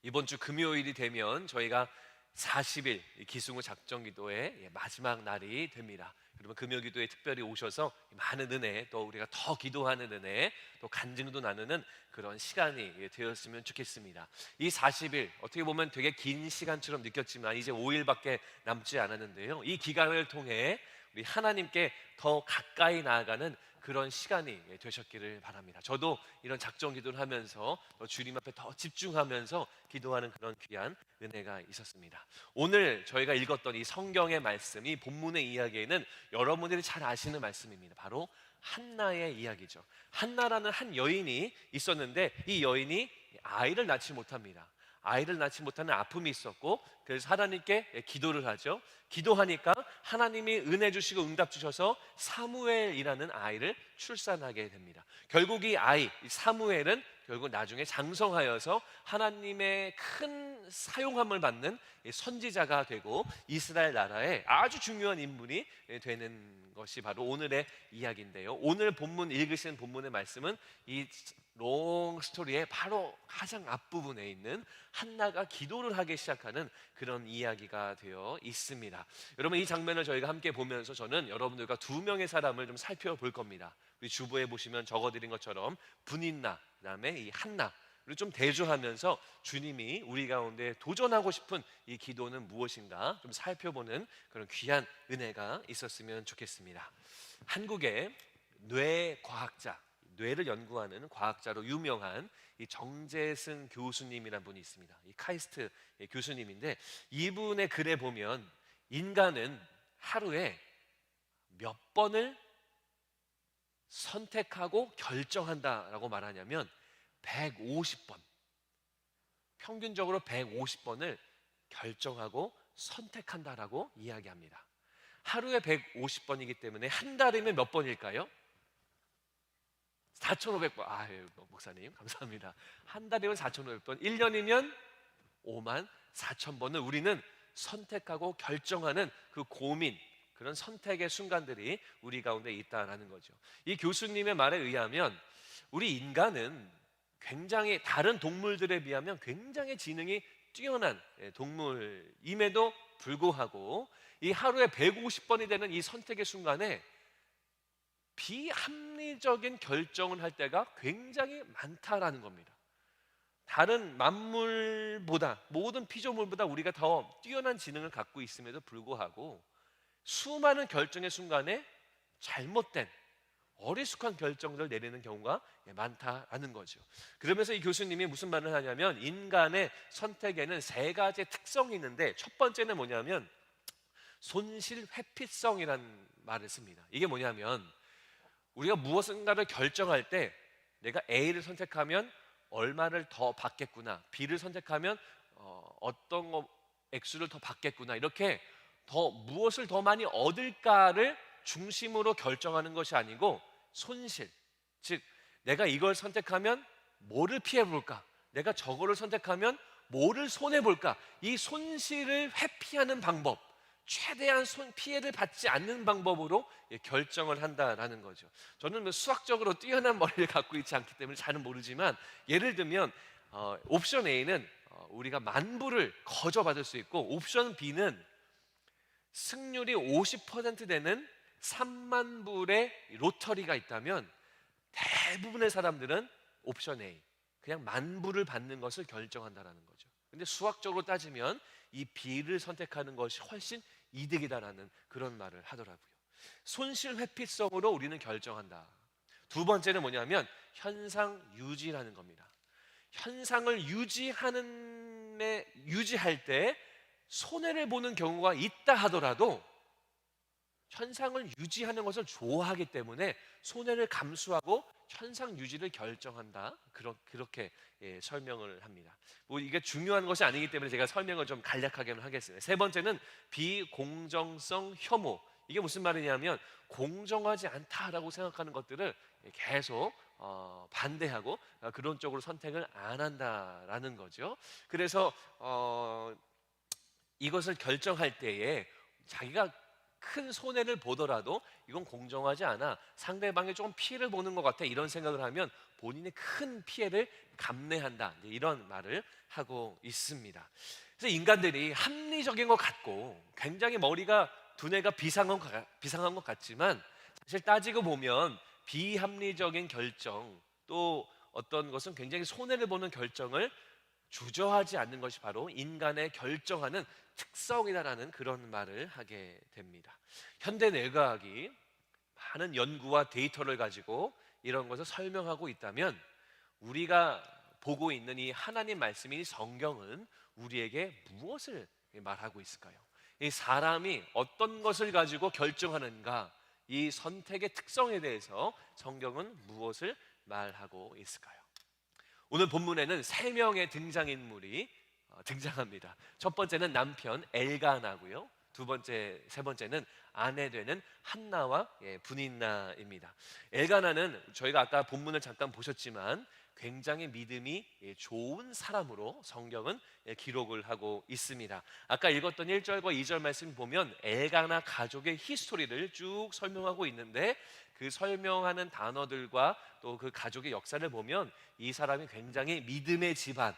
이번 주 금요일이 되면 저희가 40일 기승후 작정기도의 마지막 날이 됩니다. 여러분 금요기도에 특별히 오셔서 많은 은혜, 또 우리가 더 기도하는 은혜, 또 간증도 나누는 그런 시간이 되었으면 좋겠습니다. 이 40일 어떻게 보면 되게 긴 시간처럼 느꼈지만 이제 5일밖에 남지 않았는데요, 이 기간을 통해 우리 하나님께 더 가까이 나아가는 그런 시간이 되셨기를 바랍니다. 저도 이런 작정 기도를 하면서 주님 앞에 더 집중하면서 기도하는 그런 귀한 은혜가 있었습니다. 오늘 저희가 읽었던 이 성경의 말씀, 이 본문의 이야기에는 여러분들이 잘 아시는 말씀입니다. 바로 한나의 이야기죠. 한나라는 한 여인이 있었는데 이 여인이 아이를 낳지 못합니다. 아이를 낳지 못하는 아픔이 있었고, 그래서 하나님께 기도를 하죠. 기도하니까 하나님이 은혜 주시고 응답 주셔서 사무엘이라는 아이를 출산하게 됩니다. 결국 이 아이 사무엘은 결국 나중에 장성하여서 하나님의 큰 사용함을 받는 선지자가 되고 이스라엘 나라의 아주 중요한 인물이 되는 것이 바로 오늘의 이야기인데요, 오늘 본문 읽으신 본문의 말씀은 이 롱 스토리의 바로 가장 앞부분에 있는 한나가 기도를 하기 시작하는 그런 이야기가 되어 있습니다. 여러분, 이 장면을 저희가 함께 보면서 저는 여러분들과 두 명의 사람을 좀 살펴볼 겁니다. 우리 주보에 보시면 적어드린 것처럼 분인나, 그 다음에 이 한나, 그리고 좀 대조하면서 주님이 우리 가운데 도전하고 싶은 이 기도는 무엇인가 좀 살펴보는 그런 귀한 은혜가 있었으면 좋겠습니다. 한국의 뇌과학자, 뇌를 연구하는 과학자로 유명한 이 정재승 교수님이라는 분이 있습니다. 이 카이스트 교수님인데, 이분의 글에 보면 인간은 하루에 몇 번을 선택하고 결정한다라고 말하냐면 150번, 평균적으로 150번을 결정하고 선택한다라고 이야기합니다. 하루에 150번이기 때문에 한 달이면 몇 번일까요? 4,500번. 아유, 목사님 감사합니다. 한 달이면 4,500번, 1년이면 5만 4천 번을 우리는 선택하고 결정하는 그 고민, 그런 선택의 순간들이 우리 가운데 있다라는 거죠. 이 교수님의 말에 의하면 우리 인간은 굉장히 다른 동물들에 비하면 굉장히 지능이 뛰어난 동물임에도 불구하고 이 하루에 150번이 되는 이 선택의 순간에 비합리적인 결정을 할 때가 굉장히 많다라는 겁니다. 다른 만물보다, 모든 피조물보다 우리가 더 뛰어난 지능을 갖고 있음에도 불구하고 수많은 결정의 순간에 잘못된 어리숙한 결정을 내리는 경우가 많다라는 거죠. 그러면서 이 교수님이 무슨 말을 하냐면 인간의 선택에는 세 가지 특성이 있는데, 첫 번째는 뭐냐면 손실 회피성이라는 말을 씁니다. 이게 뭐냐면 우리가 무엇인가를 결정할 때 내가 A를 선택하면 얼마를 더 받겠구나, B를 선택하면 어떤 액수를 더 받겠구나, 이렇게 더 무엇을 더 많이 얻을까를 중심으로 결정하는 것이 아니고 손실, 즉 내가 이걸 선택하면 뭐를 피해볼까, 내가 저거를 선택하면 뭐를 손해볼까, 이 손실을 회피하는 방법, 최대한 피해를 받지 않는 방법으로 결정을 한다라는 거죠. 저는 뭐 수학적으로 뛰어난 머리를 갖고 있지 않기 때문에 잘은 모르지만, 예를 들면 옵션 A는 우리가 10,000불을 거저받을 수 있고, 옵션 B는 승률이 50% 되는 30,000불의 로터리가 있다면 대부분의 사람들은 옵션 A, 그냥 10,000불을 받는 것을 결정한다라는 거죠. 근데 수학적으로 따지면 이 B를 선택하는 것이 훨씬 이득이다라는 그런 말을 하더라고요. 손실 회피성으로 우리는 결정한다. 두 번째는 뭐냐면 현상 유지라는 겁니다. 현상을 유지할 때 손해를 보는 경우가 있다 하더라도 현상을 유지하는 것을 좋아하기 때문에 손해를 감수하고 현상 유지를 결정한다, 그렇게 설명을 합니다. 뭐 이게 중요한 것이 아니기 때문에 제가 설명을 좀 간략하게는 하겠습니다. 세 번째는 비공정성 혐오. 이게 무슨 말이냐면 공정하지 않다라고 생각하는 것들을 계속 반대하고 그런 쪽으로 선택을 안 한다라는 거죠. 그래서 이것을 결정할 때에 자기가 큰 손해를 보더라도 이건 공정하지 않아, 상대방이 조금 피해를 보는 것 같아, 이런 생각을 하면 본인의 큰 피해를 감내한다, 이런 말을 하고 있습니다. 그래서 인간들이 합리적인 것 같고 굉장히 머리가 두뇌가 비상한 것 같지만, 사실 따지고 보면 비합리적인 결정, 또 어떤 것은 굉장히 손해를 보는 결정을 주저하지 않는 것이 바로 인간의 결정하는 특성이다라는 그런 말을 하게 됩니다. 현대 뇌과학이 많은 연구와 데이터를 가지고 이런 것을 설명하고 있다면, 우리가 보고 있는 이 하나님 말씀인 성경은 우리에게 무엇을 말하고 있을까요? 이 사람이 어떤 것을 가지고 결정하는가, 이 선택의 특성에 대해서 성경은 무엇을 말하고 있을까요? 오늘 본문에는 세 명의 등장인물이 등장합니다. 첫 번째는 남편 엘가나고요. 세 번째는 아내 되는 한나와 분인나입니다. 엘가나는 저희가 아까 본문을 잠깐 보셨지만 굉장히 믿음이 좋은 사람으로 성경은 기록을 하고 있습니다. 아까 읽었던 1절과 2절 말씀 보면 엘가나 가족의 히스토리를 쭉 설명하고 있는데, 그 설명하는 단어들과 또 그 가족의 역사를 보면 이 사람이 굉장히 믿음의 집안,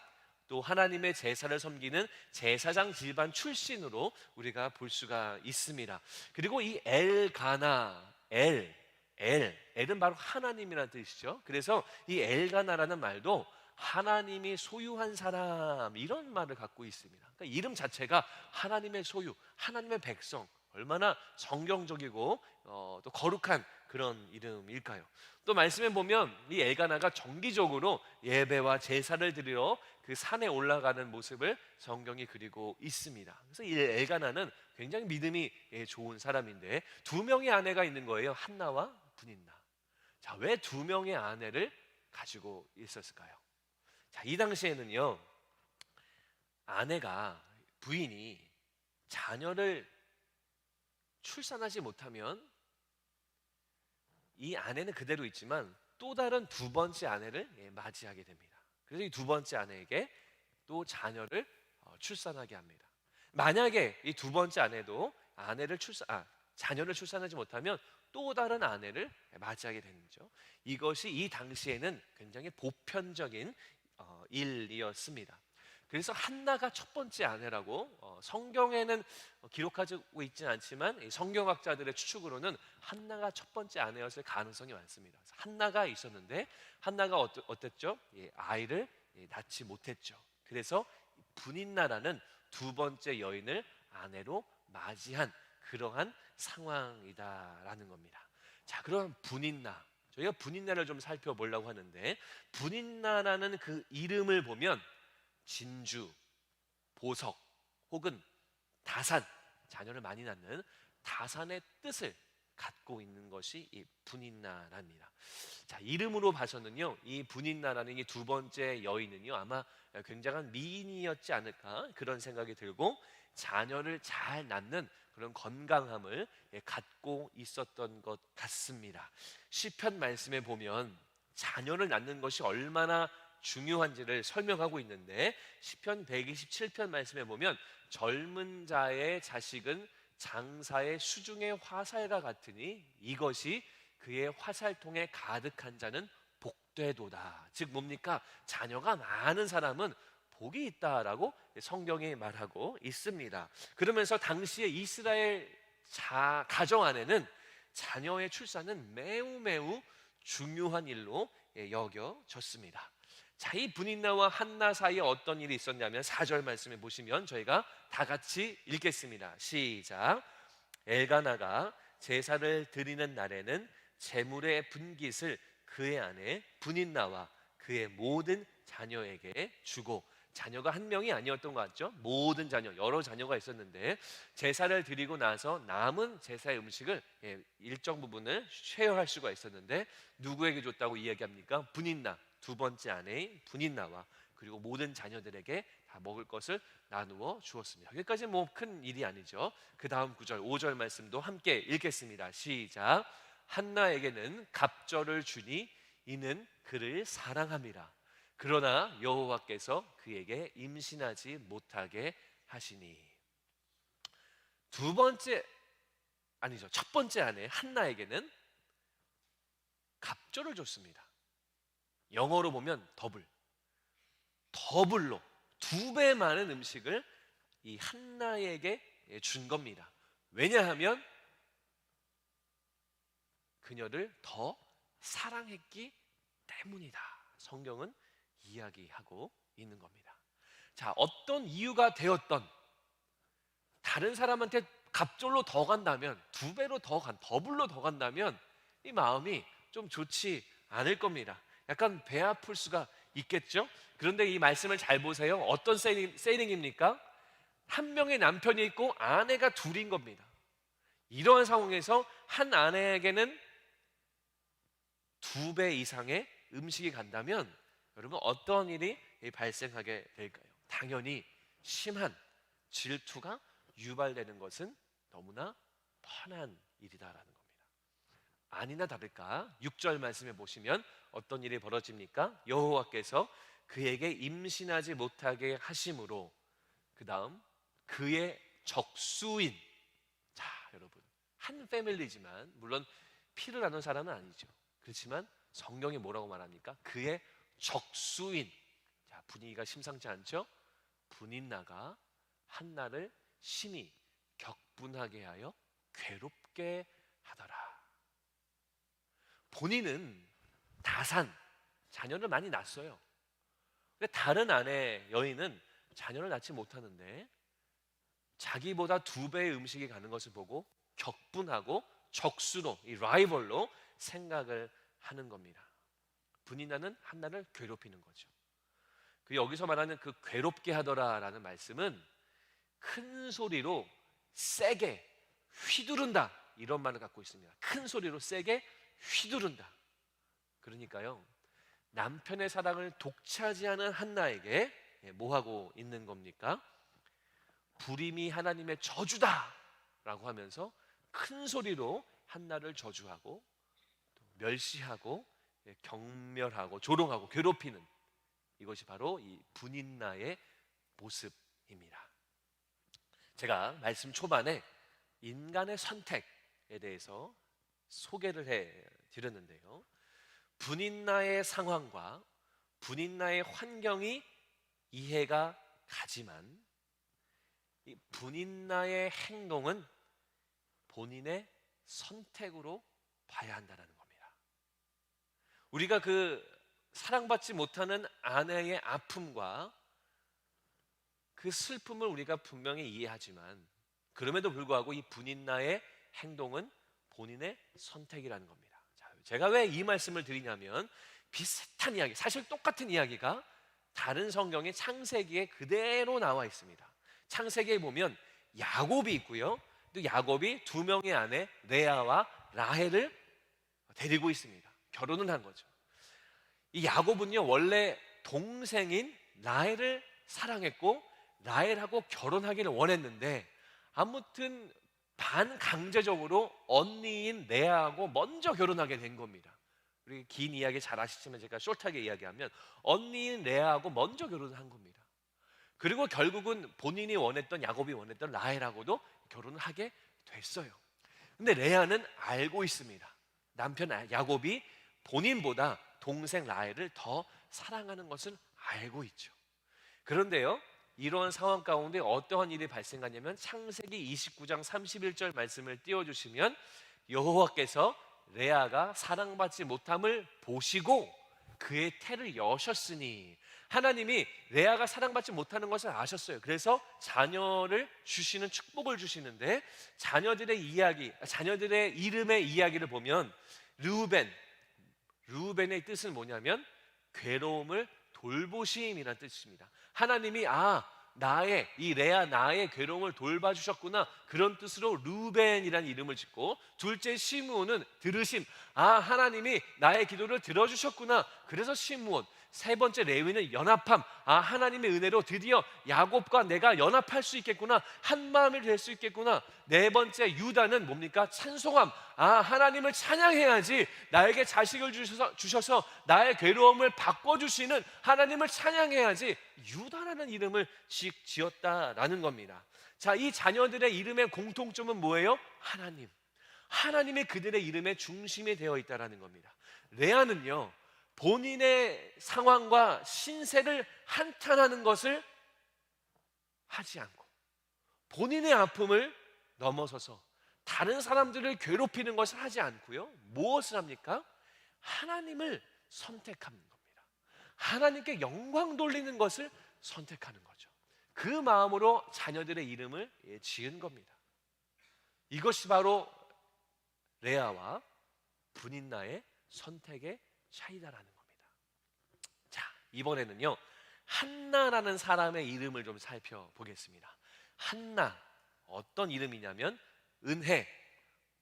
또 하나님의 제사를 섬기는 제사장 집안 출신으로 우리가 볼 수가 있습니다. 그리고 이 엘가나, 엘은 바로 하나님이라는 뜻이죠. 그래서 이 엘가나라는 말도 하나님이 소유한 사람, 이런 말을 갖고 있습니다. 그러니까 이름 자체가 하나님의 소유, 하나님의 백성, 얼마나 성경적이고 또 거룩한 그런 이름일까요? 또 말씀에 보면 이 엘가나가 정기적으로 예배와 제사를 드리러 그 산에 올라가는 모습을 성경이 그리고 있습니다. 그래서 이 엘가나는 굉장히 믿음이 좋은 사람인데, 두 명의 아내가 있는 거예요. 한나와 분인나. 자, 왜 두 명의 아내를 가지고 있었을까요? 자, 이 당시에는요, 부인이 자녀를 출산하지 못하면 이 아내는 그대로 있지만 또 다른 두 번째 아내를 맞이하게 됩니다. 그래서 이 두 번째 아내에게 또 자녀를 출산하게 합니다. 만약에 이 두 번째 아내도 자녀를 출산하지 못하면 또 다른 아내를 맞이하게 되는 거죠. 이것이 이 당시에는 굉장히 보편적인 일이었습니다. 그래서 한나가 첫 번째 아내라고 성경에는 기록하고 있지는 않지만 성경학자들의 추측으로는 한나가 첫 번째 아내였을 가능성이 많습니다. 한나가 있었는데 한나가 어땠죠? 아이를 낳지 못했죠. 그래서 분인나라는 두 번째 여인을 아내로 맞이한 그러한 상황이다라는 겁니다. 자, 그럼 분인나, 저희가 분인나를 좀 살펴보려고 하는데, 분인나라는 그 이름을 보면 진주, 보석 혹은 다산, 자녀를 많이 낳는 다산의 뜻을 갖고 있는 것이 이 분인나랍니다. 자, 이름으로 봐서는요, 이 분인나라는 이 두 번째 여인은요 아마 굉장한 미인이었지 않을까, 그런 생각이 들고, 자녀를 잘 낳는 그런 건강함을 갖고 있었던 것 같습니다. 시편 말씀에 보면 자녀를 낳는 것이 얼마나 중요한지를 설명하고 있는데, 시편 127편 말씀에 보면 젊은 자의 자식은 장사의 수중의 화살과 같으니 이것이 그의 화살통에 가득한 자는 복되도다. 즉 뭡니까? 자녀가 많은 사람은 복이 있다라고 성경이 말하고 있습니다. 그러면서 당시에 이스라엘 가정 안에는 자녀의 출산은 매우 매우 중요한 일로 여겨졌습니다. 자, 이 분인나와 한나 사이에 어떤 일이 있었냐면 4절 말씀에 보시면 저희가 다 같이 읽겠습니다. 시작. 엘가나가 제사를 드리는 날에는 제물의 분깃을 그의 아내 분인나와 그의 모든 자녀에게 주고, 자녀가 한 명이 아니었던 것 같죠? 모든 자녀, 여러 자녀가 있었는데 제사를 드리고 나서 남은 제사의 음식을 일정 부분을 쉐어할 수가 있었는데, 누구에게 줬다고 이야기합니까? 분인나, 두 번째 아내인 분인나와 그리고 모든 자녀들에게 다 먹을 것을 나누어 주었습니다. 여기까지 뭐 큰 일이 아니죠. 그 다음 9절, 5절 말씀도 함께 읽겠습니다. 시작. 한나에게는 갑절을 주니 이는 그를 사랑함이라. 그러나 여호와께서 그에게 임신하지 못하게 하시니. 두 번째 아니죠. 첫 번째 아내 한나에게는 갑절을 줬습니다. 영어로 보면 더블로 2배 많은 음식을 이 한나에게 준 겁니다. 왜냐하면 그녀를 더 사랑했기 때문이다. 성경은 이야기하고 있는 겁니다. 자, 어떤 이유가 되었던 다른 사람한테 갑절로 더 간다면, 2배로 더블로 더 간다면 이 마음이 좀 좋지 않을 겁니다. 약간 배 아플 수가 있겠죠? 그런데 이 말씀을 잘 보세요. 어떤 세이링입니까? 한 명의 남편이 있고 아내가 둘인 겁니다. 이러한 상황에서 한 아내에게는 2배 이상의 음식이 간다면 여러분 어떤 일이 발생하게 될까요? 당연히 심한 질투가 유발되는 것은 너무나 뻔한 일이다라는 겁니다. 아니나 다를까 6절 말씀에 보시면 어떤 일이 벌어집니까? 여호와께서 그에게 임신하지 못하게 하심으로 그 다음 그의 적수인, 자 여러분 한 패밀리지만 물론 피를 나눈 사람은 아니죠. 그렇지만 성경이 뭐라고 말합니까? 그의 적수인, 자 분위기가 심상치 않죠? 분인나가 한나를 심히 격분하게 하여 괴롭게 하더라. 본인은 다산 자녀를 많이 낳았어요. 근데 다른 아내 여인은 자녀를 낳지 못하는데 자기보다 2배의 음식이 가는 것을 보고 격분하고 적수로, 이 라이벌로 생각을 하는 겁니다. 분인나는 한나를 괴롭히는 거죠. 그 여기서 말하는 그 괴롭게 하더라라는 말씀은 큰 소리로 세게 휘두른다, 이런 말을 갖고 있습니다. 큰 소리로 세게 휘두른다. 그러니까요, 남편의 사랑을 독차지하는 한나에게 뭐 하고 있는 겁니까? 불임이 하나님의 저주다 라고 하면서 큰 소리로 한나를 저주하고 멸시하고 경멸하고 조롱하고 괴롭히는, 이것이 바로 이 분인나의 모습입니다. 제가 말씀 초반에 인간의 선택에 대해서 소개를 해 드렸는데요, 분인나의 상황과 분인나의 환경이 이해가 가지만 이 분인나의 행동은 본인의 선택으로 봐야 한다는 겁니다. 우리가 그 사랑받지 못하는 아내의 아픔과 그 슬픔을 우리가 분명히 이해하지만 그럼에도 불구하고 이 분인나의 행동은 본인의 선택이라는 겁니다. 자, 제가 왜 이 말씀을 드리냐면 비슷한 이야기, 사실 똑같은 이야기가 다른 성경의 창세기에 그대로 나와 있습니다. 창세기에 보면 야곱이 있고요, 또 야곱이 2명의 아내 레아와 라헬을 데리고 있습니다. 결혼을 한 거죠. 이 야곱은요 원래 동생인 라헬을 사랑했고 라헬하고 결혼하기를 원했는데 아무튼 반강제적으로 언니인 레아하고 먼저 결혼하게 된 겁니다. 우리 긴 이야기 잘 아시지만 제가 숏하게 이야기하면 언니인 레아하고 먼저 결혼을 한 겁니다. 그리고 결국은 본인이 원했던, 야곱이 원했던 라헬하고도 결혼을 하게 됐어요. 근데 레아는 알고 있습니다. 남편 야곱이 본인보다 동생 라헬을 더 사랑하는 것을 알고 있죠. 그런데요, 이러한 상황 가운데 어떠한 일이 발생하냐면 창세기 29장 31절 말씀을 띄워주시면 여호와께서 레아가 사랑받지 못함을 보시고 그의 태를 여셨으니, 하나님이 레아가 사랑받지 못하는 것을 아셨어요. 그래서 자녀를 주시는, 축복을 주시는데 자녀들의 이름의 이야기를 보면 르우벤의 뜻은 뭐냐면 괴로움을 돌보심이라는 뜻입니다. 하나님이 나의 이 레아 나의 괴로움을 돌봐주셨구나, 그런 뜻으로 르우벤이라는 이름을 짓고, 둘째 시므온은 들으심, 하나님이 나의 기도를 들어주셨구나, 그래서 시므온. 세 번째 레위는 연합함, 하나님의 은혜로 드디어 야곱과 내가 연합할 수 있겠구나, 한 마음이 될 수 있겠구나. 네 번째 유다는 뭡니까? 찬송함, 하나님을 찬양해야지, 나에게 자식을 주셔서 나의 괴로움을 바꿔주시는 하나님을 찬양해야지, 유다라는 이름을 지었다라는 겁니다. 자, 이 자녀들의 이름의 공통점은 뭐예요? 하나님. 하나님의 그들의 이름의 중심이 되어 있다라는 겁니다. 레아는요, 본인의 상황과 신세를 한탄하는 것을 하지 않고 본인의 아픔을 넘어서서 다른 사람들을 괴롭히는 것을 하지 않고요, 무엇을 합니까? 하나님을 선택하는 겁니다. 하나님께 영광 돌리는 것을 선택하는 거죠. 그 마음으로 자녀들의 이름을 지은 겁니다. 이것이 바로 레아와 브닌나의 선택의 차이다라는 겁니다. 자, 이번에는요, 한나라는 사람의 이름을 좀 살펴보겠습니다. 한나, 어떤 이름이냐면 은혜,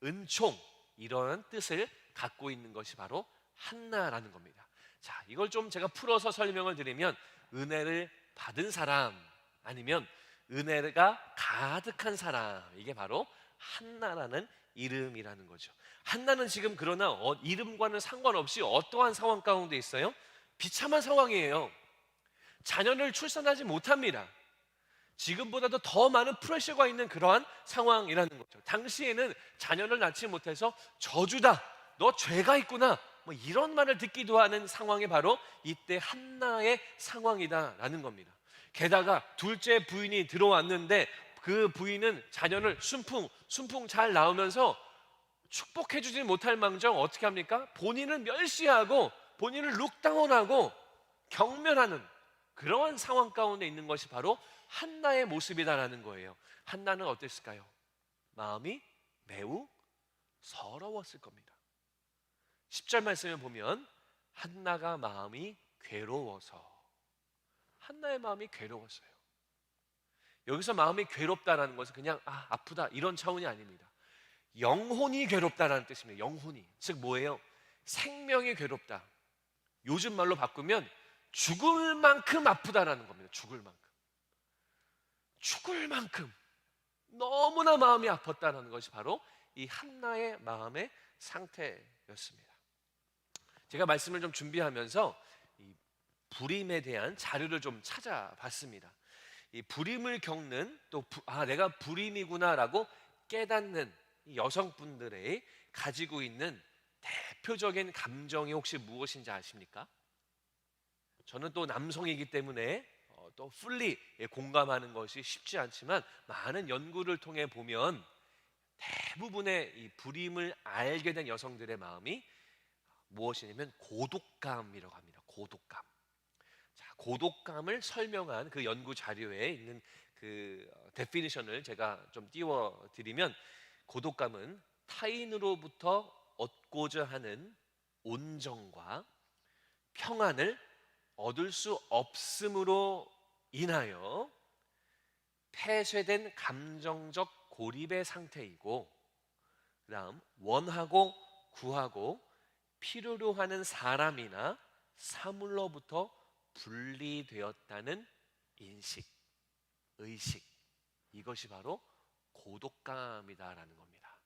은총, 이런 뜻을 갖고 있는 것이 바로 한나라는 겁니다. 자, 이걸 좀 제가 풀어서 설명을 드리면, 은혜를 받은 사람, 아니면 은혜가 가득한 사람, 이게 바로 한나라는 이름이라는 거죠. 한나는 지금 그러나 이름과는 상관없이 어떠한 상황 가운데 있어요? 비참한 상황이에요. 자녀를 출산하지 못합니다. 지금보다도 더 많은 프레셔가 있는 그러한 상황이라는 거죠. 당시에는 자녀를 낳지 못해서 저주다, 너 죄가 있구나, 뭐 이런 말을 듣기도 하는 상황이 바로 이때 한나의 상황이다라는 겁니다. 게다가 둘째 부인이 들어왔는데 그 부인은 자녀를 순풍 잘 낳으면서 축복해주지 못할 망정 어떻게 합니까? 본인을 멸시하고 본인을 룩다운하고 경멸하는 그러한 상황 가운데 있는 것이 바로 한나의 모습이다라는 거예요. 한나는 어땠을까요? 마음이 매우 서러웠을 겁니다. 10절 말씀을 보면 한나가 마음이 괴로워서, 한나의 마음이 괴로웠어요. 여기서 마음이 괴롭다라는 것은 그냥 아프다 이런 차원이 아닙니다. 영혼이 괴롭다라는 뜻입니다. 영혼이, 즉 뭐예요? 생명이 괴롭다. 요즘 말로 바꾸면 죽을 만큼 아프다라는 겁니다. 죽을 만큼 너무나 마음이 아팠다는 것이 바로 이 한나의 마음의 상태였습니다. 제가 말씀을 좀 준비하면서 이 불임에 대한 자료를 좀 찾아봤습니다. 이 불임을 겪는, 또 내가 불임이구나라고 깨닫는 이 여성분들의 가지고 있는 대표적인 감정이 혹시 무엇인지 아십니까? 저는 또 남성이기 때문에 또 풀리 공감하는 것이 쉽지 않지만, 많은 연구를 통해 보면 대부분의 이 불임을 알게 된 여성들의 마음이 무엇이냐면 고독감이라고 합니다. 고독감. 자, 고독감을 설명한 그 연구 자료에 있는 그 데피니션을 제가 좀 띄워드리면, 고독감은 타인으로부터 얻고자 하는 온정과 평안을 얻을 수 없음으로 인하여 폐쇄된 감정적 고립의 상태이고, 그 다음 원하고 구하고 필요로 하는 사람이나 사물로부터 분리되었다는 인식, 의식, 이것이 바로 고독감이다라는 겁니다.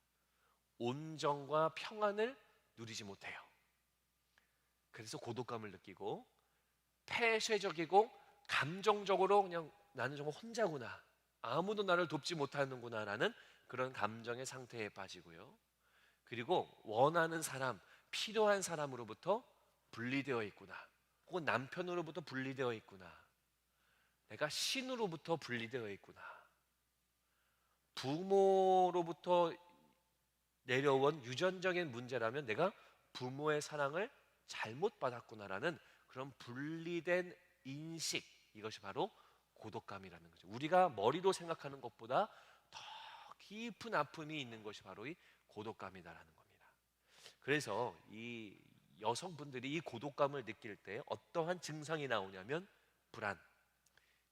온정과 평안을 누리지 못해요. 그래서 고독감을 느끼고 폐쇄적이고 감정적으로 그냥 나는 정말 혼자구나, 아무도 나를 돕지 못하는구나 라는 그런 감정의 상태에 빠지고요. 그리고 원하는 사람, 필요한 사람으로부터 분리되어 있구나, 혹은 남편으로부터 분리되어 있구나, 내가 신으로부터 분리되어 있구나, 부모로부터 내려온 유전적인 문제라면 내가 부모의 사랑을 잘못 받았구나라는 그런 분리된 인식, 이것이 바로 고독감이라는 거죠. 우리가 머리로 생각하는 것보다 더 깊은 아픔이 있는 것이 바로 이 고독감이다라는 겁니다. 그래서 이 여성분들이 이 고독감을 느낄 때 어떠한 증상이 나오냐면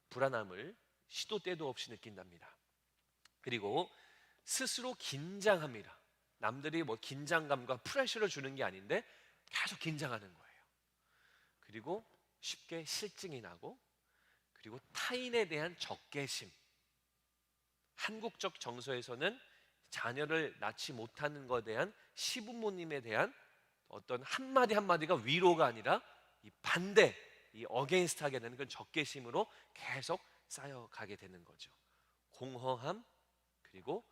불안함을 시도 때도 없이 느낀답니다. 그리고 스스로 긴장합니다. 남들이 뭐 긴장감과 프레셔를 주는 게 아닌데 계속 긴장하는 거예요. 그리고 쉽게 실증이 나고, 그리고 타인에 대한 적개심. 한국적 정서에서는 자녀를 낳지 못하는 것에 대한 시부모님에 대한 어떤 한마디 한마디가 위로가 아니라 이 반대, 이 어게인스트 하게 되는 그런 적개심으로 계속 쌓여가게 되는 거죠. 공허함, 그리고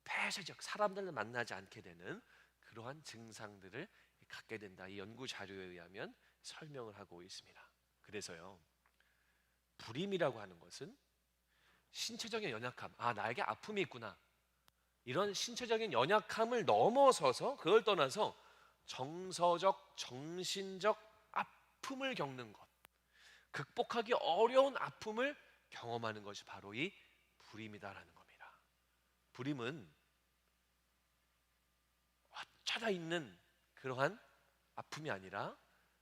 폐쇄적, 사람들을 만나지 않게 되는 그러한 증상들을 갖게 된다. 이 연구 자료에 의하면 설명을 하고 있습니다. 그래서요, 불임이라고 하는 것은 신체적인 연약함, 나에게 아픔이 있구나, 이런 신체적인 연약함을 넘어서서, 그걸 떠나서 정서적, 정신적 아픔을 겪는 것, 극복하기 어려운 아픔을 경험하는 것이 바로 이 불임이다라는 겁니다. 불임은 어쩌다 있는 그러한 아픔이 아니라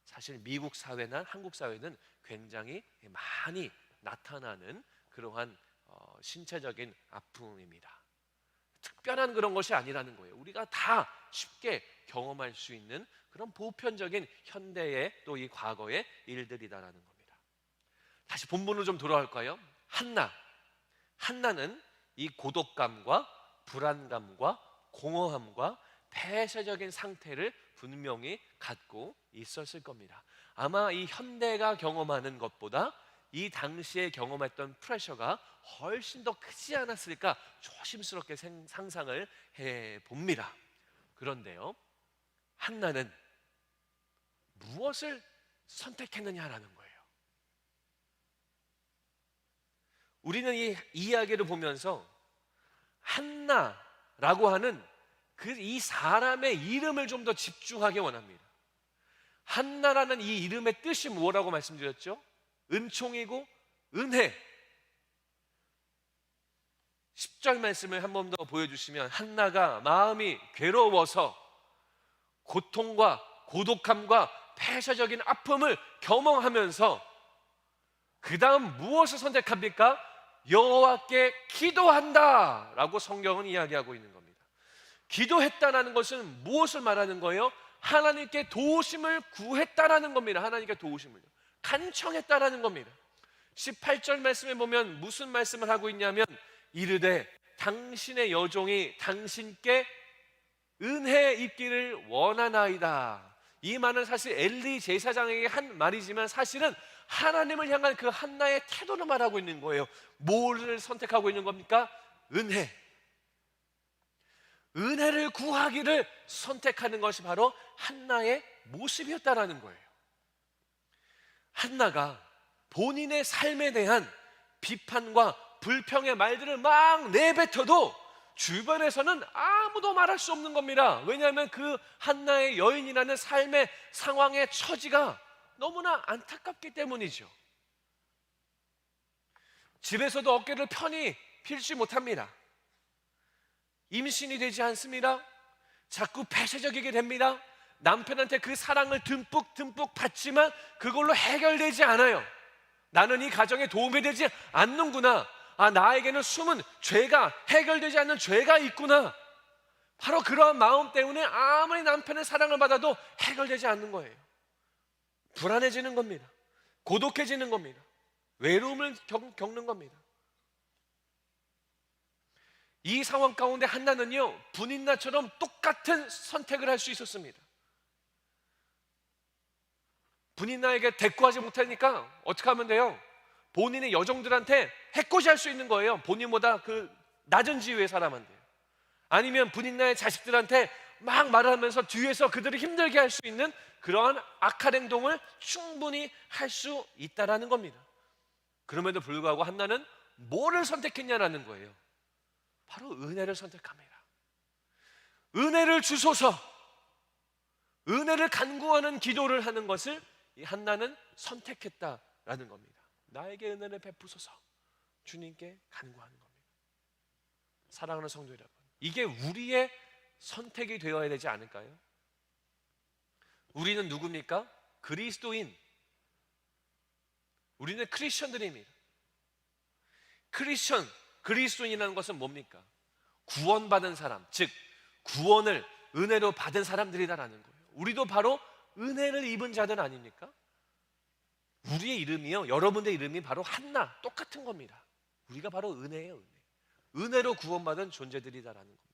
사실 미국 사회나 한국 사회는 굉장히 많이 나타나는 그러한 신체적인 아픔입니다. 특별한 그런 것이 아니라는 거예요. 우리가 다 쉽게 경험할 수 있는 그런 보편적인 현대의 또 이 과거의 일들이다라는 겁니다. 다시 본문으로 좀 돌아올까요? 한나는 이 고독감과 불안감과 공허함과 폐쇄적인 상태를 분명히 갖고 있었을 겁니다. 아마 이 현대가 경험하는 것보다 이 당시에 경험했던 프레셔가 훨씬 더 크지 않았을까 조심스럽게 상상을 해봅니다. 그런데요, 한나는 무엇을 선택했느냐라는 거예요. 우리는 이 이야기를 보면서 한나라고 하는 이 사람의 이름을 좀 더 집중하기 원합니다. 한나라는 이 이름의 뜻이 뭐라고 말씀드렸죠? 은총이고 은혜. 10절 말씀을 한 번 더 보여주시면, 한나가 마음이 괴로워서 고통과 고독함과 폐쇄적인 아픔을 경험하면서 그 다음 무엇을 선택합니까? 여호와께 기도한다 라고 성경은 이야기하고 있는 겁니다. 기도했다라는 것은 무엇을 말하는 거예요? 하나님께 도우심을 구했다라는 겁니다. 하나님께 도우심을 간청했다라는 겁니다. 18절 말씀에 보면 무슨 말씀을 하고 있냐면, 이르되 당신의 여종이 당신께 은혜 입기를 원하나이다. 이 말은 사실 엘리 제사장에게 한 말이지만 사실은 하나님을 향한 그 한나의 태도를 말하고 있는 거예요. 뭐를 선택하고 있는 겁니까? 은혜. 은혜를 구하기를 선택하는 것이 바로 한나의 모습이었다라는 거예요. 한나가 본인의 삶에 대한 비판과 불평의 말들을 막 내뱉어도 주변에서는 아무도 말할 수 없는 겁니다. 왜냐하면 그 한나의 여인이라는 삶의 상황의 처지가 너무나 안타깝기 때문이죠. 집에서도 어깨를 편히 필지 못합니다. 임신이 되지 않습니다. 자꾸 폐쇄적이게 됩니다. 남편한테 그 사랑을 듬뿍 받지만 그걸로 해결되지 않아요. 나는 이 가정에 도움이 되지 않는구나. 나에게는 숨은 죄가, 해결되지 않는 죄가 있구나. 바로 그러한 마음 때문에 아무리 남편의 사랑을 받아도 해결되지 않는 거예요. 불안해지는 겁니다. 고독해지는 겁니다. 외로움을 겪는 겁니다. 이 상황 가운데 한나는요, 분인나처럼 똑같은 선택을 할 수 있었습니다. 분인나에게 대꾸하지 못하니까 어떻게 하면 돼요? 본인의 여종들한테 해코지할 수 있는 거예요. 본인보다 그 낮은 지위의 사람한테. 아니면 분인나의 자식들한테 막 말을 하면서 뒤에서 그들을 힘들게 할 수 있는 그러한 악한 행동을 충분히 할 수 있다라는 겁니다. 그럼에도 불구하고 한나는 뭐를 선택했냐라는 거예요. 바로 은혜를 선택합니다. 은혜를 주소서, 은혜를 간구하는 기도를 하는 것을 이 한나는 선택했다라는 겁니다. 나에게 은혜를 베푸소서, 주님께 간구하는 겁니다. 사랑하는 성도 여러분, 이게 우리의 선택이 되어야 되지 않을까요? 우리는 누굽니까? 그리스도인. 우리는 크리스천들입니다. 그리스도인이라는 것은 뭡니까? 구원받은 사람, 즉 구원을 은혜로 받은 사람들이다라는 거예요. 우리도 바로 은혜를 입은 자들 아닙니까? 우리의 이름이요, 여러분의 이름이 바로 한나, 똑같은 겁니다. 우리가 바로 은혜예요. 은혜로 구원받은 존재들이다라는 겁니다.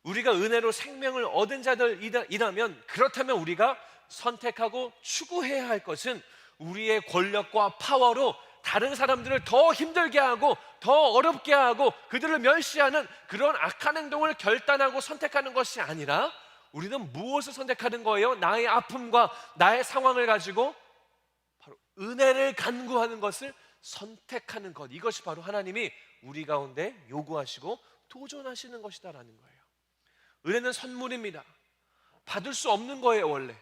우리가 은혜로 생명을 얻은 자들이라면, 그렇다면 우리가 선택하고 추구해야 할 것은 우리의 권력과 파워로 다른 사람들을 더 힘들게 하고 더 어렵게 하고 그들을 멸시하는 그런 악한 행동을 결단하고 선택하는 것이 아니라 우리는 무엇을 선택하는 거예요? 나의 아픔과 나의 상황을 가지고 바로 은혜를 간구하는 것을 선택하는 것. 이것이 바로 하나님이 우리 가운데 요구하시고 도전하시는 것이다라는 거예요. 은혜는 선물입니다. 받을 수 없는 거예요. 원래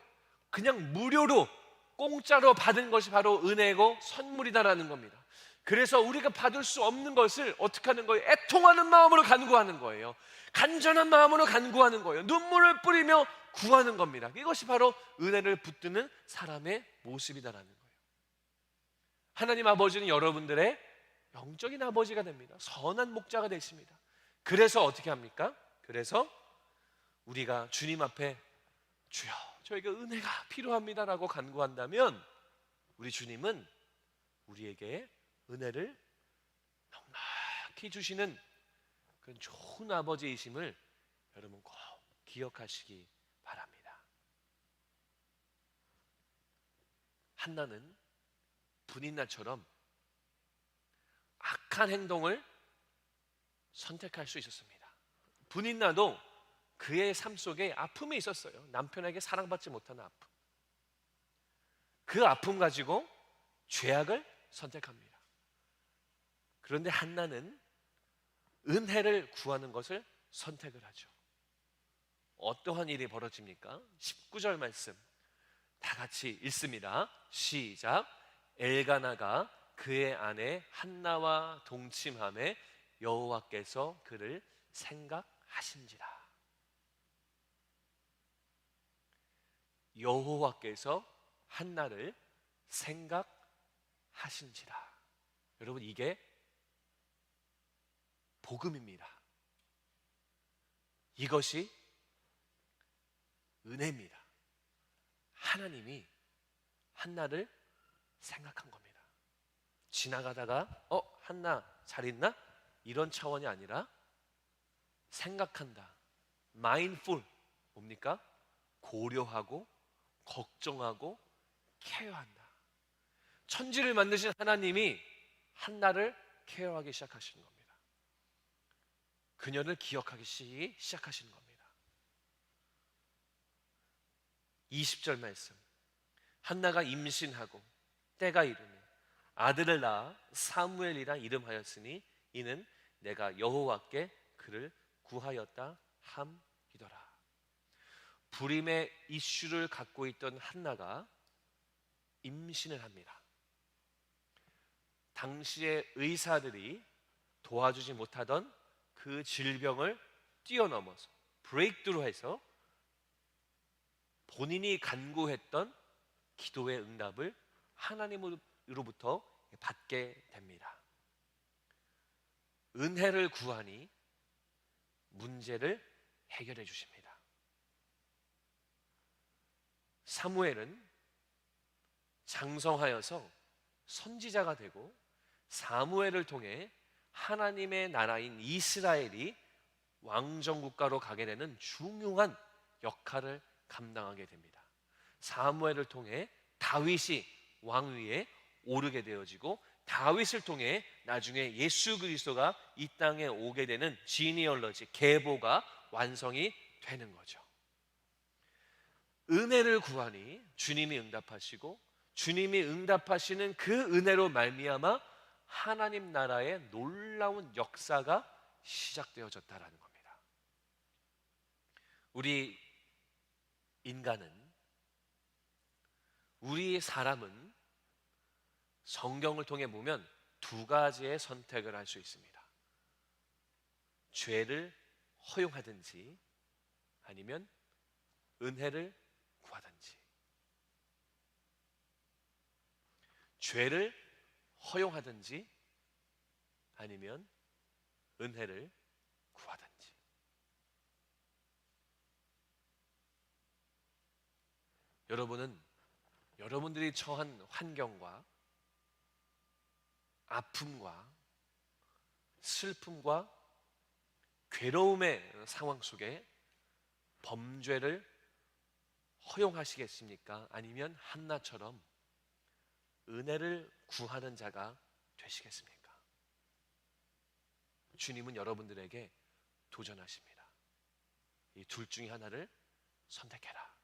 그냥 무료로 공짜로 받은 것이 바로 은혜고 선물이다라는 겁니다. 그래서 우리가 받을 수 없는 것을 어떻게 하는 거예요? 애통하는 마음으로 간구하는 거예요. 간절한 마음으로 간구하는 거예요. 눈물을 뿌리며 구하는 겁니다. 이것이 바로 은혜를 붙드는 사람의 모습이다라는 거예요. 하나님 아버지는 여러분들의 영적인 아버지가 됩니다. 선한 목자가 되십니다. 그래서 어떻게 합니까? 그래서 우리가 주님 앞에 주여 저에게 은혜가 필요합니다라고 간구한다면 우리 주님은 우리에게 은혜를 넉넉히 주시는 그런 좋은 아버지이심을 여러분 꼭 기억하시기 바랍니다. 한나는 분인나처럼 악한 행동을 선택할 수 있었습니다. 분인나도 그의 삶 속에 아픔이 있었어요. 남편에게 사랑받지 못하는 아픔. 그 아픔 가지고 죄악을 선택합니다. 그런데 한나는 은혜를 구하는 것을 선택을 하죠. 어떠한 일이 벌어집니까? 19절 말씀 다 같이 읽습니다. 시작. 엘가나가 그의 아내 한나와 동침하매 여호와께서 그를 생각하신지라. 여호와께서 한나를 생각하신지라. 여러분 이게 복음입니다. 이것이 은혜입니다. 하나님이 한나를 생각한 겁니다. 지나가다가 한나 잘 있나? 이런 차원이 아니라 생각한다. mindful 뭡니까? 고려하고 걱정하고 케어한다. 천지를 만드신 하나님이 한나를 케어하기 시작하시는 겁니다. 그녀를 기억하기 시작하시는 겁니다. 20절 말씀 한나가 임신하고 때가 이르니 아들을 낳아 사무엘이라 이름하였으니 이는 내가 여호와께 그를 구하였다 함이더라. 불임의 이슈를 갖고 있던 한나가 임신을 합니다. 당시의 의사들이 도와주지 못하던 그 질병을 뛰어넘어서 브레이크드루해서 본인이 간구했던 기도의 응답을 하나님으로부터 받게 됩니다. 은혜를 구하니 문제를 해결해 주십니다. 사무엘은 장성하여서 선지자가 되고 사무엘을 통해 하나님의 나라인 이스라엘이 왕정국가로 가게 되는 중요한 역할을 감당하게 됩니다. 사무엘을 통해 다윗이 왕위에 오르게 되어지고 다윗을 통해 나중에 예수 그리스도가 이 땅에 오게 되는 지니얼러지 계보가 완성이 되는 거죠. 은혜를 구하니 주님이 응답하시고 주님이 응답하시는 그 은혜로 말미암아 하나님 나라의 놀라운 역사가 시작되어졌다라는 겁니다. 우리 인간은 우리 사람은 성경을 통해 보면 두 가지의 선택을 할 수 있습니다. 죄를 허용하든지 아니면 은혜를 구하든지. 죄를 허용하든지 아니면 은혜를 구하든지. 여러분은 여러분들이 처한 환경과 아픔과 슬픔과 괴로움의 상황 속에 범죄를 허용하시겠습니까? 아니면 한나처럼 은혜를 구하는 자가 되시겠습니까? 주님은 여러분들에게 도전하십니다. 이 둘 중에 하나를 선택해라.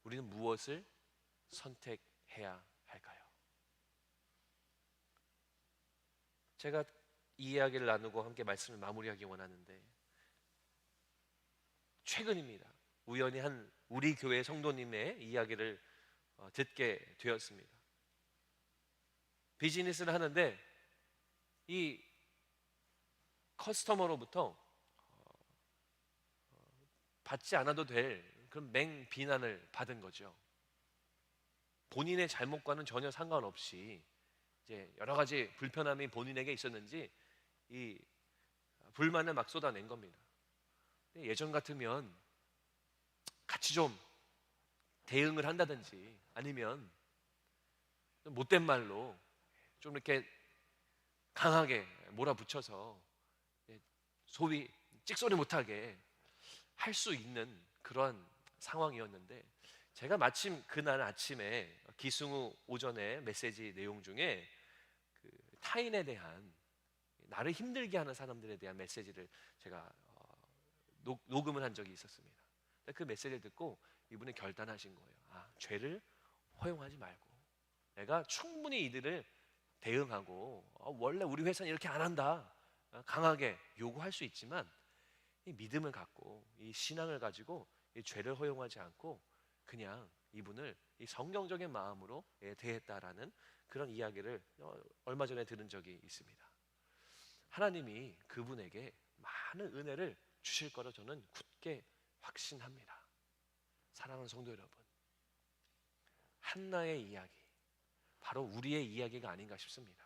우리는 무엇을 선택해야 할까요? 제가 이 이야기를 나누고 함께 말씀을 마무리하기 원하는데, 최근입니다. 우연히 한 우리 교회 성도님의 이야기를 듣게 되었습니다. 비즈니스를 하는데 이 커스터머로부터 받지 않아도 될 그런 맹비난을 받은 거죠. 본인의 잘못과는 전혀 상관없이 이제 여러 가지 불편함이 본인에게 있었는지 이 불만을 막 쏟아낸 겁니다. 예전 같으면 같이 좀 대응을 한다든지 아니면 못된 말로 좀 이렇게 강하게 몰아붙여서 소위 찍소리 못하게 할 수 있는 그런 상황이었는데, 제가 마침 그날 아침에 기승후 오전에 메시지 내용 중에 그 타인에 대한, 나를 힘들게 하는 사람들에 대한 메시지를 제가 녹음을 한 적이 있었습니다. 그 메시지를 듣고 이분이 결단하신 거예요. 죄를 허용하지 말고 내가 충분히 이들을 대응하고 원래 우리 회사는 이렇게 안 한다 강하게 요구할 수 있지만, 이 믿음을 갖고 이 신앙을 가지고 이 죄를 허용하지 않고 그냥 이분을 이 성경적인 마음으로 대했다라는 그런 이야기를 얼마 전에 들은 적이 있습니다. 하나님이 그분에게 많은 은혜를 주실 거라 저는 굳게 확신합니다. 사랑하는 성도 여러분, 한나의 이야기, 바로 우리의 이야기가 아닌가 싶습니다.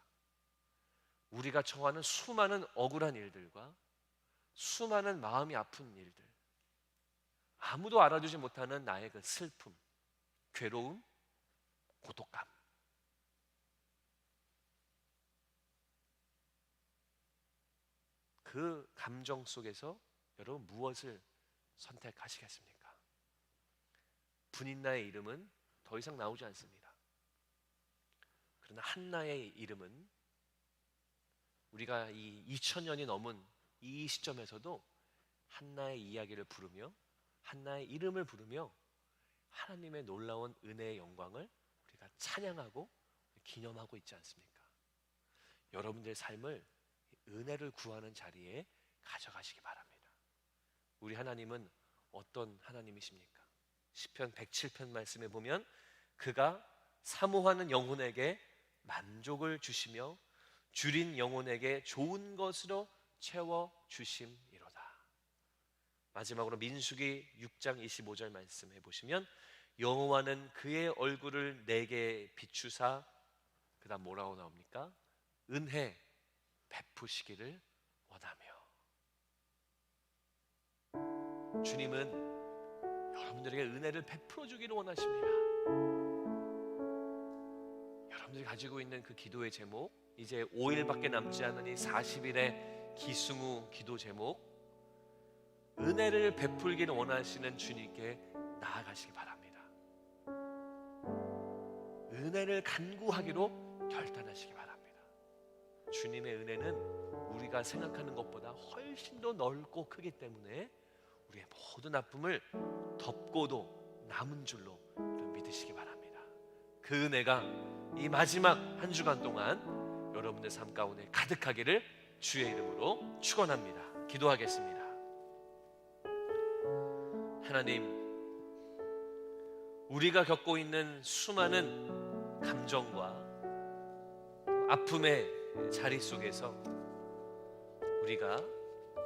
우리가 처하는 수많은 억울한 일들과 수많은 마음이 아픈 일들, 아무도 알아주지 못하는 나의 그 슬픔, 괴로움, 고독감, 그 감정 속에서 여러분 무엇을 선택하시겠습니까? 분인나의 이름은 더 이상 나오지 않습니다. 그러나 한나의 이름은 우리가 이 2000년이 넘은 이 시점에서도 한나의 이야기를 부르며 한나의 이름을 부르며 하나님의 놀라운 은혜의 영광을 우리가 찬양하고 기념하고 있지 않습니까? 여러분들의 삶을 은혜를 구하는 자리에 가져가시기 바랍니다. 우리 하나님은 어떤 하나님이십니까? 시편 107편 말씀에 보면 그가 사모하는 영혼에게 만족을 주시며 줄인 영혼에게 좋은 것으로 채워주심이로다. 마지막으로 민수기 6장 25절 말씀해 보시면 여호와는 그의 얼굴을 내게 비추사, 그 다음 뭐라고 나옵니까? 은혜 베푸시기를 원하며. 주님은 여러분들에게 은혜를 베풀어 주기를 원하십니다. 여러분들이 가지고 있는 그 기도의 제목, 이제 5일밖에 남지 않은 이 40일의 기승후 기도 제목, 은혜를 베풀기를 원하시는 주님께 나아가시기 바랍니다. 은혜를 간구하기로 결단하시기 바랍니다. 주님의 은혜는 우리가 생각하는 것보다 훨씬 더 넓고 크기 때문에 우리의 모든 아픔을 덮고도 남은 줄로 믿으시기 바랍니다. 그 은혜가 이 마지막 한 주간 동안 여러분의 삶 가운데 가득하기를 주의 이름으로 축원합니다. 기도하겠습니다. 하나님, 우리가 겪고 있는 수많은 감정과 아픔의 자리 속에서 우리가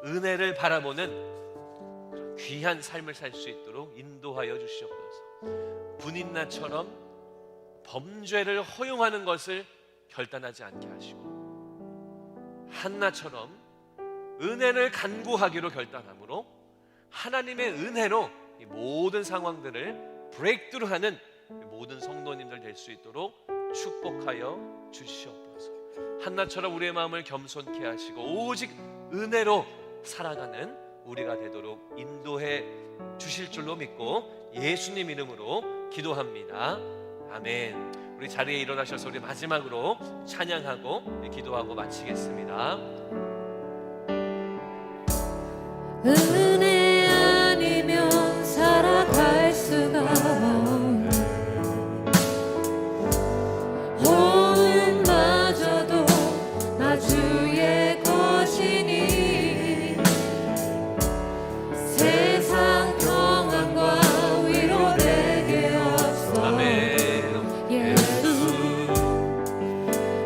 은혜를 바라보는 그런 귀한 삶을 살 수 있도록 인도하여 주시옵소서. 분인나처럼 범죄를 허용하는 것을 결단하지 않게 하시고, 한나처럼 은혜를 간구하기로 결단함으로 하나님의 은혜로 이 모든 상황들을 브레이크트루하는 모든 성도님들 될 수 있도록 축복하여 주시옵소서. 한나처럼 우리의 마음을 겸손케 하시고 오직 은혜로 살아가는 우리가 되도록 인도해 주실 줄로 믿고 예수님 이름으로 기도합니다. 아멘. 우리 자리에 일어나셔서 우리 마지막으로 찬양하고 기도하고 마치겠습니다. 은혜 아니면 살아갈 수가 없네. 호흡마저도 나 주의 것이니 세상 평안과 위로 내게 없어. 아멘. 예수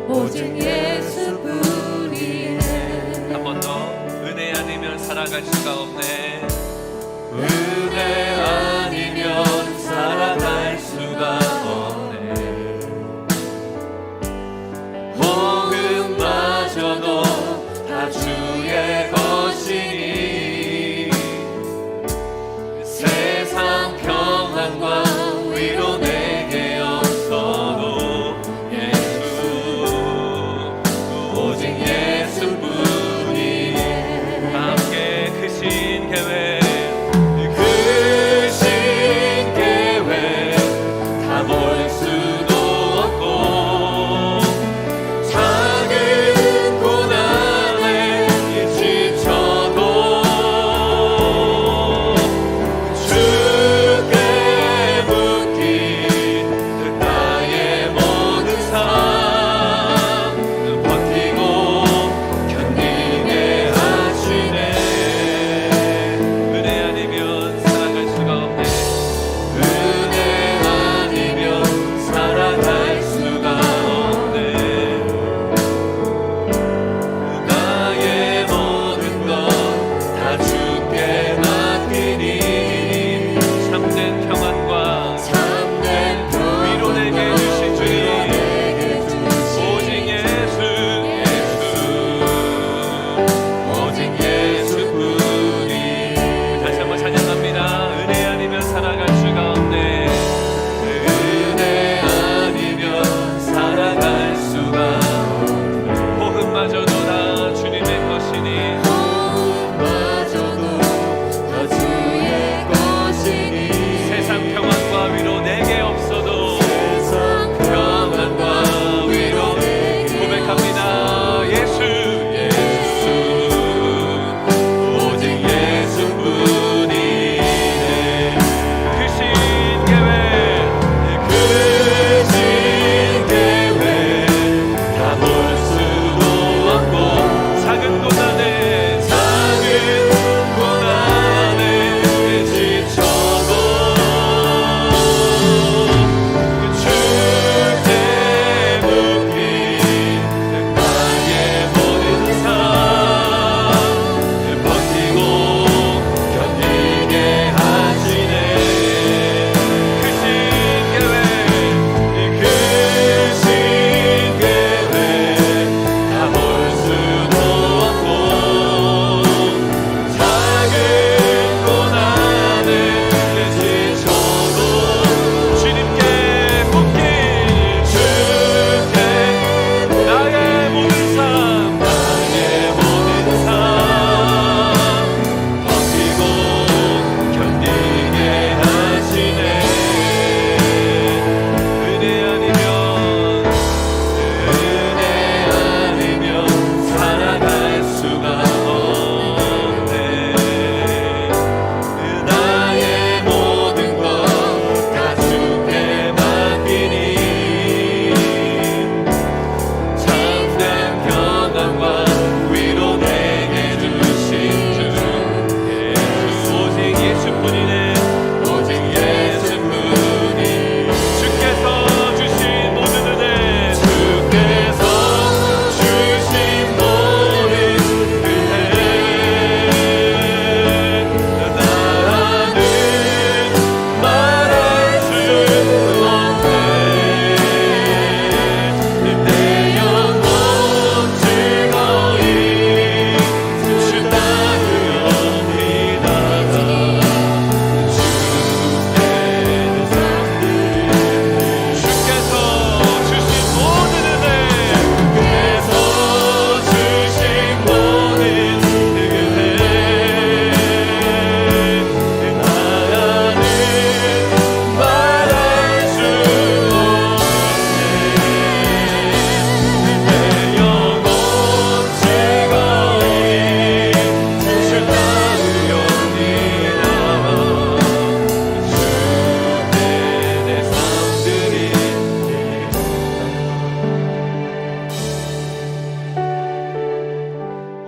오직 예수뿐이네. 한 번 더. 은혜 아니면 살아갈 수가 없네. 은혜 아니면 살아갈 수가 없네. 호흡마저도 다 주의 것이니 세상 평안과 위로 내게 없어도 예수 오직 예수뿐이 함께 크신 계획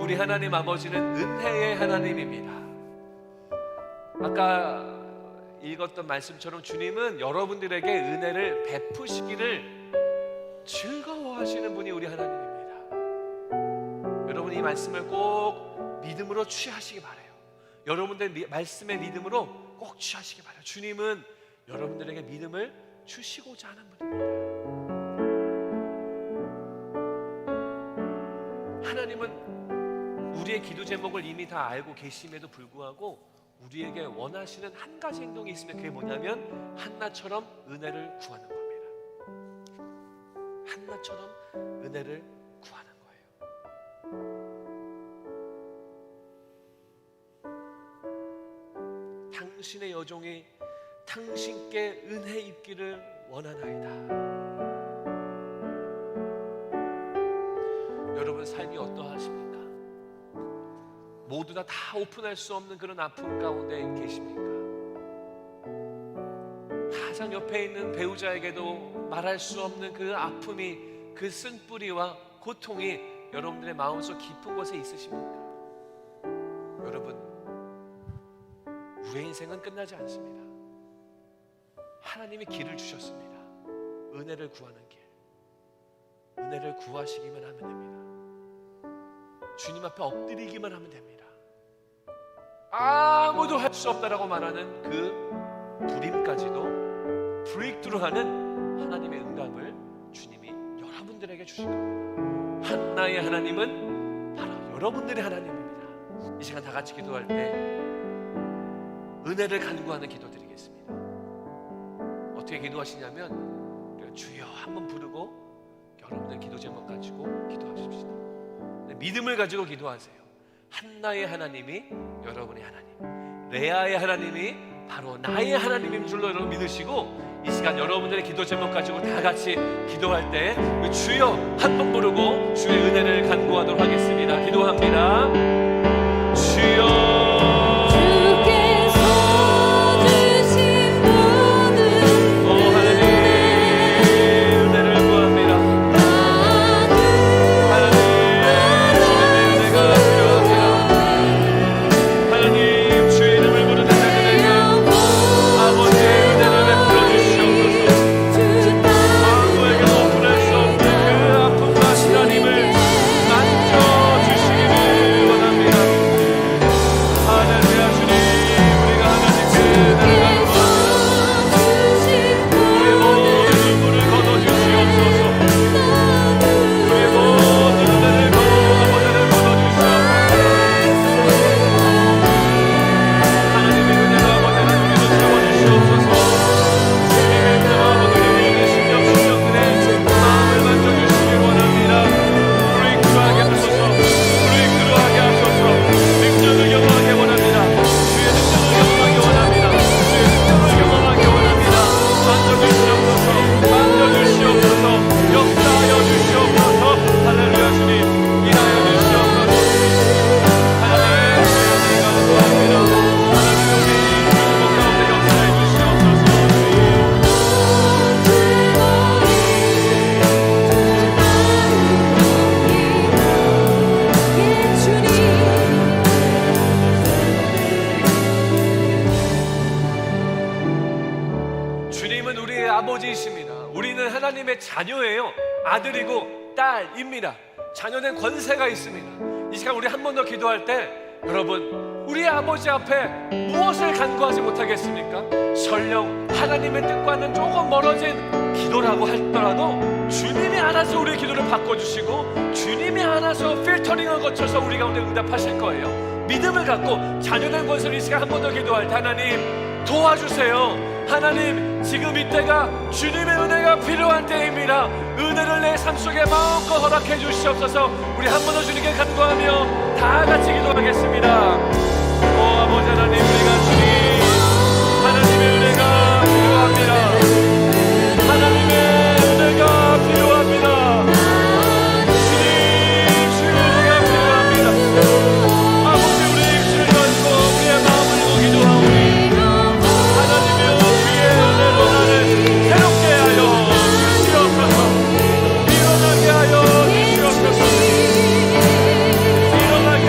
우리 하나님 아버지는 은혜의 하나님입니다. 아까 읽었던 말씀처럼 주님은 여러분들에게 은혜를 베푸시기를 즐거워하시는 분이 우리 하나님입니다. 여러분 이 말씀을 꼭 믿음으로 취하시기 바라요. 여러분들 말씀의 믿음으로 꼭 취하시기 바라요. 주님은 여러분들에게 믿음을 주시고자 하는 분입니다. 하나님은 우리의 기도 제목을 이미 다 알고 계심에도 불구하고 우리에게 원하시는 한 가지 행동이 있으면 그게 뭐냐면 한나처럼 은혜를 구하는 겁니다. 한나처럼 은혜를 구하는 거예요. 당신의 여종이 당신께 은혜 입기를 원하나이다. 여러분 삶이 어떠하십니까? 모두 다 오픈할 수 없는 그런 아픔 가운데 계십니까? 가장 옆에 있는 배우자에게도 말할 수 없는 그 아픔이, 그 쓴뿌리와 고통이 여러분들의 마음속 깊은 곳에 있으십니까? 여러분, 우리의 인생은 끝나지 않습니다. 하나님이 길을 주셨습니다. 은혜를 구하는 길, 은혜를 구하시기만 하면 됩니다. 주님 앞에 엎드리기만 하면 됩니다. 아무도 할 수 없다라고 말하는 그 불임까지도 브레이크트루하는 하나님의 응답을 주님이 여러분들에게 주실 겁니다. 한나의 하나님은 바로 여러분들의 하나님입니다. 이 시간 다 같이 기도할 때 은혜를 간구하는 기도 드리겠습니다. 어떻게 기도하시냐면 주여 한번 부르고 여러분들 기도 제목 가지고 기도하십시다. 믿음을 가지고 기도하세요. 한나의 하나님이 여러분의 하나님, 레아의 하나님이 바로 나의 하나님인 줄로 여러분 믿으시고 이 시간 여러분들의 기도 제목 가지고 다 같이 기도할 때 주여 한번 부르고 주의 은혜를 간구하도록 하겠습니다. 기도합니다. 주여 하나님의 자녀예요. 아들이고 딸입니다. 자녀된 권세가 있습니다. 이 시간 우리 한 번 더 기도할 때 여러분 우리 아버지 앞에 무엇을 간구하지 못하겠습니까? 설령 하나님의 뜻과는 조금 멀어진 기도라고 할더라도 주님이 알아서 우리의 기도를 바꿔주시고 주님이 알아서 필터링을 거쳐서 우리 가운데 응답하실 거예요. 믿음을 갖고 자녀된 권세를 이 시간 한 번 더 기도할 때 하나님 도와주세요. 하나님 지금 이때가 주님의 은혜가 필요한 때입니다. 은혜를 내 삶 속에 마음껏 허락해 주시옵소서. 우리 한 번 더 주님께 간구하며 다 같이 기도하겠습니다. 오 아버지 하나님, 우리가 주님 하나님의 은혜가 필요합니다. 하나님의 은혜가 필요합니다. 주님 주의 은혜가 필요합니다. 아버지 우리 입술을 열고 우리의 마음을 열고 기도하오니 새롭게 하여 주시옵소서. 일어나게 하여 주시옵소서. 일어나게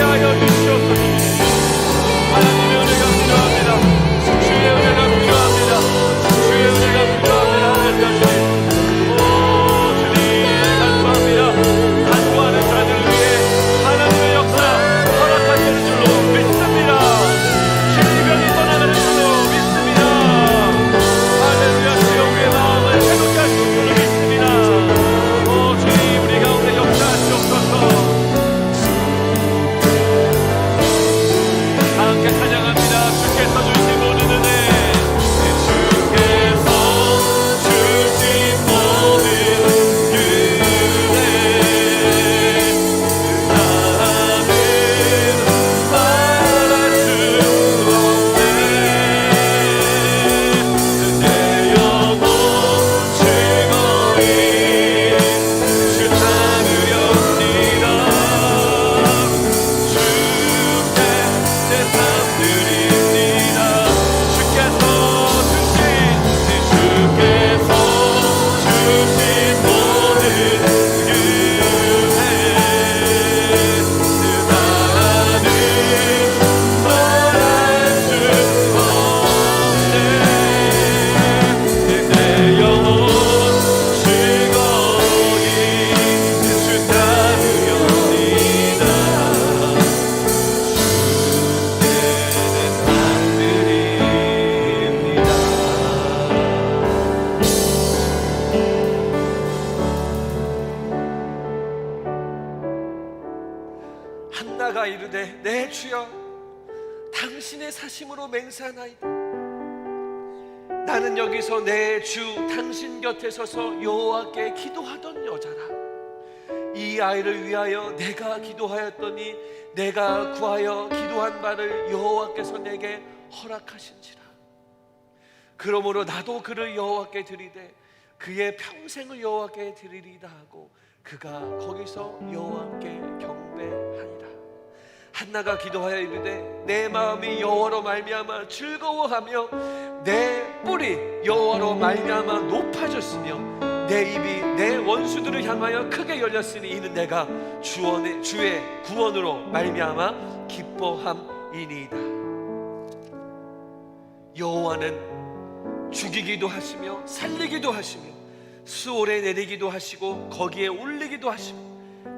한나가 이르되 내 주여 당신의 사심으로 맹세하나이다. 나는 여기서 내 주 당신 곁에 서서 여호와께 기도하던 여자라. 이 아이를 위하여 내가 기도하였더니 내가 구하여 기도한 바를 여호와께서 내게 허락하신지라. 그러므로 나도 그를 여호와께 드리되 그의 평생을 여호와께 드리리다 하고 그가 거기서 여호와께 경배하니라. 한나가 기도하여 이르되 내 마음이 여호와로 말미암아 즐거워하며 내 뿔이 여호와로 말미암아 높아졌으며 내 입이 내 원수들을 향하여 크게 열렸으니 이는 내가 주의 구원으로 말미암아 기뻐함이니이다. 여호와는 죽이기도 하시며 살리기도 하시며 수월에 내리기도 하시고 거기에 올리기도 하시며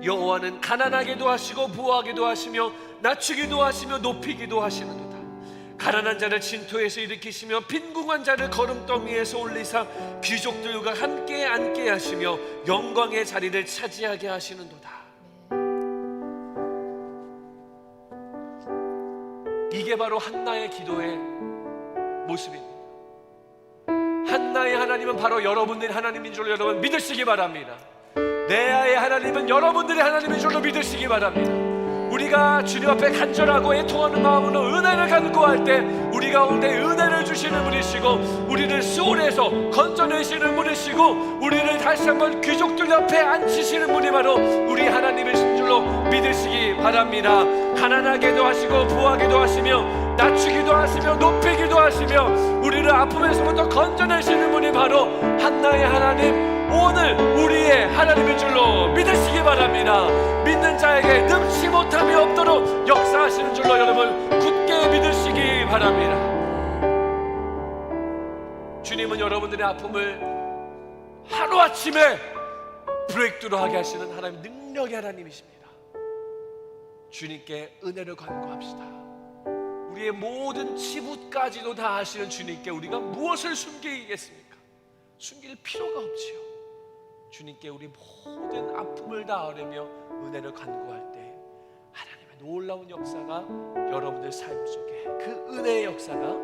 여호와는 가난하게도 하시고 부하게도 하시며 낮추기도 하시며 높이기도 하시는도다. 가난한 자를 진토에서 일으키시며 빈궁한 자를 거름더미에서 올리사 귀족들과 함께 앉게 하시며 영광의 자리를 차지하게 하시는도다. 이게 바로 한나의 기도의 모습입니다. 한나의 하나님은 바로 여러분들의 하나님인 줄로 여러분 믿으시기 바랍니다. 레아의 하나님은 여러분들의 하나님인 줄로 믿으시기 바랍니다. 우리가 주님 앞에 간절하고 애통하는 마음으로 은혜를 간구할 때 우리 가운데 은혜를 주시는 분이시고 우리를 수월에서 건져내시는 분이시고 우리를 다시 한번 귀족들 옆에 앉히시는 분이 바로 우리 하나님이신 줄로 믿으시기 바랍니다. 가난하게도 하시고 부하게도 하시며 낮추기도 하시며 높이기도 하시며 우리를 아픔에서부터 건져내시는 분이 바로 한나의 하나님, 오늘 우리의 하나님인 줄로 믿으시기 바랍니다. 믿는 자에게 능치 못함이 없도록 역사하시는 줄로 여러분 굳게 믿으시기 바랍니다. 주님은 여러분들의 아픔을 하루아침에 브레이크드로 하게 하시는 하나님, 능력의 하나님이십니다. 주님께 은혜를 간구합시다. 우리의 모든 치부까지도 다 아시는 주님께 우리가 무엇을 숨기겠습니까? 숨길 필요가 없지요. 주님께 우리 모든 아픔을 다 아뢰며 은혜를 간구할 때 하나님의 놀라운 역사가 여러분들 삶 속에 그 은혜의 역사가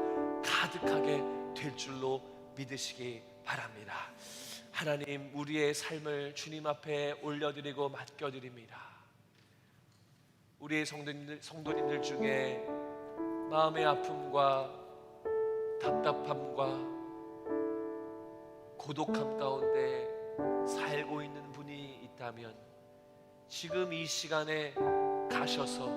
가득하게 될 줄로 믿으시기 바랍니다. 하나님, 우리의 삶을 주님 앞에 올려드리고 맡겨드립니다. 우리의 성도님들 중에 마음의 아픔과 답답함과 고독함 가운데 살고 있는 분이 있다면 지금 이 시간에 가셔서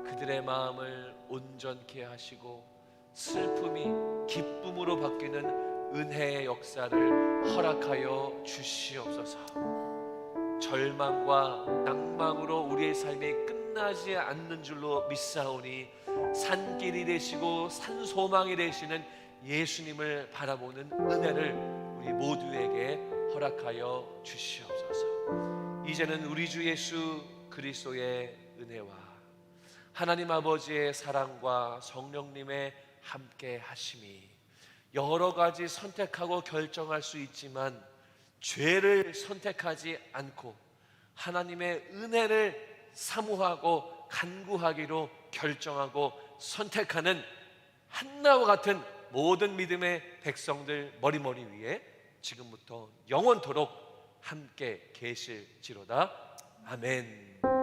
그들의 마음을 온전케 하시고 슬픔이 기쁨으로 바뀌는 은혜의 역사를 허락하여 주시옵소서. 절망과 낭망으로 우리의 삶이 끝나지 않는 줄로 믿사오니 산길이 되시고 산소망이 되시는 예수님을 바라보는 은혜를 우리 모두에게 허락하여 주시옵소서. 이제는 우리 주 예수 그리스도의 은혜와 하나님 아버지의 사랑과 성령님의 함께 하심이 여러 가지 선택하고 결정할 수 있지만 죄를 선택하지 않고 하나님의 은혜를 사모하고 간구하기로 결정하고 선택하는 한나와 같은 모든 믿음의 백성들 머리머리 위에 지금부터 영원토록 함께 계실지로다. 아멘.